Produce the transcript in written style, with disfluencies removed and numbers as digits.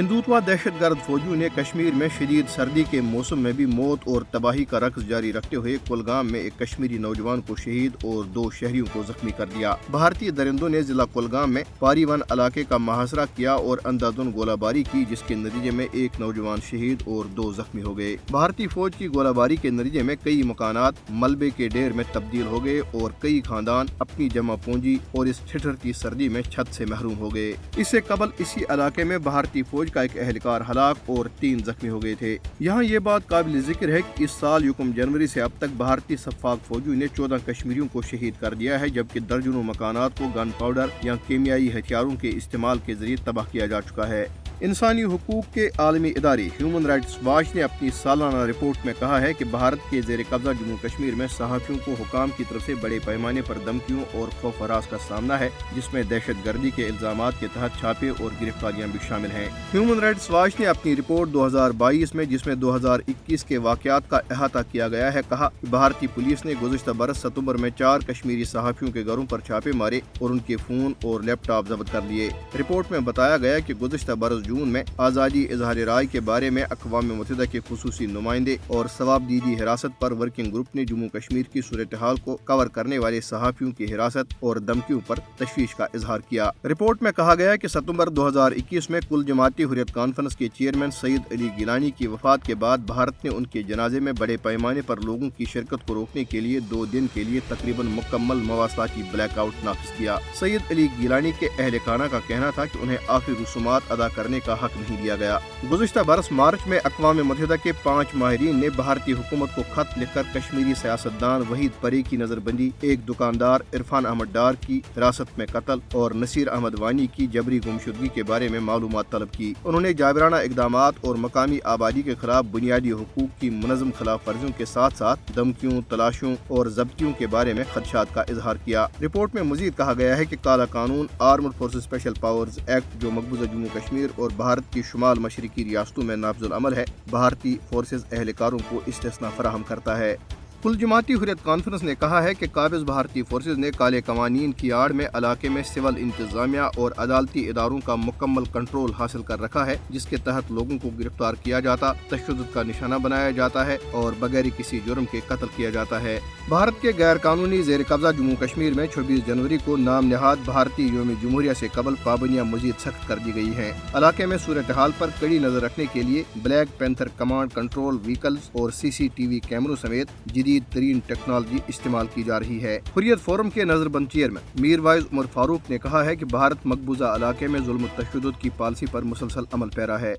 हिंदुत्वा दहशत गर्द फौजियों ने कश्मीर में शदीद सर्दी के मौसम में भी मौत और तबाही का रक्स जारी रखते हुए कुलगाम में एक कश्मीरी नौजवान को शहीद और 2 शहरियों को जख्मी कर दिया। भारतीय दरिंदों ने जिला कुलगाम में पारीवन इलाके का मुहासरा किया और अंधाधुंध गोलाबारी की, जिसके नतीजे में एक नौजवान शहीद और 2 जख्मी हो गए। भारतीय फौज की गोलाबारी के नतीजे में कई मकानात मलबे के ढेर में तब्दील हो गए और कई खानदान अपनी जमा पूंजी और इस ठिठुरती सर्दी में छत से महरूम हो गए। इससे कबल इसी इलाके में भारतीय फौज का एक एहलकार हलाक और 3 जख्मी हो गए थे। यहाँ ये बात काबिल जिक्र है कि इस साल युकम जनवरी से अब तक भारतीय सफाक फौजियों ने 14 कश्मीरियों को शहीद कर दिया है, जबकि दर्जनों मकानात को गन पाउडर या कीमियाई हथियारों के इस्तेमाल के जरिए तबाह किया जा चुका है। इंसानी हुकूक के आलमी इदारे ह्यूमन राइट्स वॉच ने अपनी सालाना रिपोर्ट में कहा है कि भारत के जेर कब्जा जम्मू कश्मीर में सहाफियों को हुकाम की तरफ से बड़े पैमाने पर धमकियों और खौफ हरास का सामना है, जिसमें दहशत गर्दी के इल्जामात के तहत छापे और गिरफ्तारियां भी शामिल हैं। ह्यूमन राइट्स वॉच ने अपनी रिपोर्ट 2022 में, जिसमें 2021 के वाकयात का अहाता किया गया है, कहा कि भारतीय पुलिस ने गुज़िश्ता बरस सितंबर में 4 कश्मीरी सहाफियों के घरों पर छापे मारे और उनके फोन और लैपटॉप जब्त कर लिए। रिपोर्ट में बताया गया कि गुज़िश्ता बरस जून में आज़ादी इजहार राय के बारे में अक़वाम मुत्तहिदा के खुसूसी नुमाइंदे और सवाबदीदी हिरासत पर वर्किंग ग्रुप ने जम्मू कश्मीर की सूरत हाल को कवर करने वाले सहाफियों की हिरासत और धमकियों पर तशवीश का इजहार किया। रिपोर्ट में कहा गया कि सितंबर 2021 में कुल जमाती हुर्रियत कॉन्फ्रेंस के चेयरमैन सईद अली गिलानी की वफात के बाद भारत ने उनके जनाजे में बड़े पैमाने पर लोगों की शिरकत को रोकने के लिए 2 दिन के लिए तकरीबन मुकम्मल मवासलाती ब्लैकआउट नाफिज किया। सईद अली गिलानी के अहले खाना का कहना था कि उन्हें आखिरी रसूमात अदा करने का हक नहीं दिया गया। गुज़िश्ता बरस मार्च में अक़वाम मुत्तहिदा के 5 माहिरीन ने भारतीय हुकूमत को खत लिखकर कश्मीरी सियासतदान वहीद परी की नजरबंदी, एक दुकानदार इरफान अहमद डार की हिरासत में कत्ल और नसीर अहमद वानी की जबरी गुमशुदगी के बारे में मालूमात तलब की। उन्होंने जाबिराना इक़दामात और मकामी आबादी के खिलाफ बुनियादी हुकूक की मुनज़्ज़म खिलाफ वर्जियों के साथ साथ धमकियों, तलाशियों और जब्तियों के बारे में खदशात का इजहार किया। रिपोर्ट में मजीद कहा गया है कि काला कानून armed forces special powers act, जो मकबूजा जम्मू कश्मीर और भारत की शुमाल मशरिकी रियासतों में नाफिजुल अमल है, भारतीय फोर्सेज एहलकारों को इस्तिस्ना फराहम करता है। कुल जमाती हुर्रियत कॉन्फ्रेंस ने कहा है कि काबिज भारतीय फोर्सेज ने काले कवानीन की आड़ में इलाके में सिविल इंतजामिया और अदालती इदारों का मुकम्मल कंट्रोल हासिल कर रखा है, जिसके तहत लोगों को गिरफ्तार किया जाता, तशद्दुद का निशाना बनाया जाता है और बगैर किसी जुर्म के कत्ल किया जाता है। भारत के गैर कानूनी जेर कब्जा जम्मू कश्मीर में 26 जनवरी को नाम निहाद भारतीय यौम जमहूरिया से कबल पाबंदियां मजीद सख्त कर दी गई हैं। इलाके में सूरत हाल पर कड़ी नजर रखने के लिए black panther command control vehicles और CCTV कैमरों समेत जदीद तरीन टेक्नोलॉजी इस्तेमाल की जा रही है। हुर्रियत फोरम के नजरबंद चेयरमैन मीरवाइज उमर फारूक ने कहा है कि भारत मकबूजा इलाके में जुल्म तशद्दुद की पॉलिसी पर मुसलसल अमल पैरा है।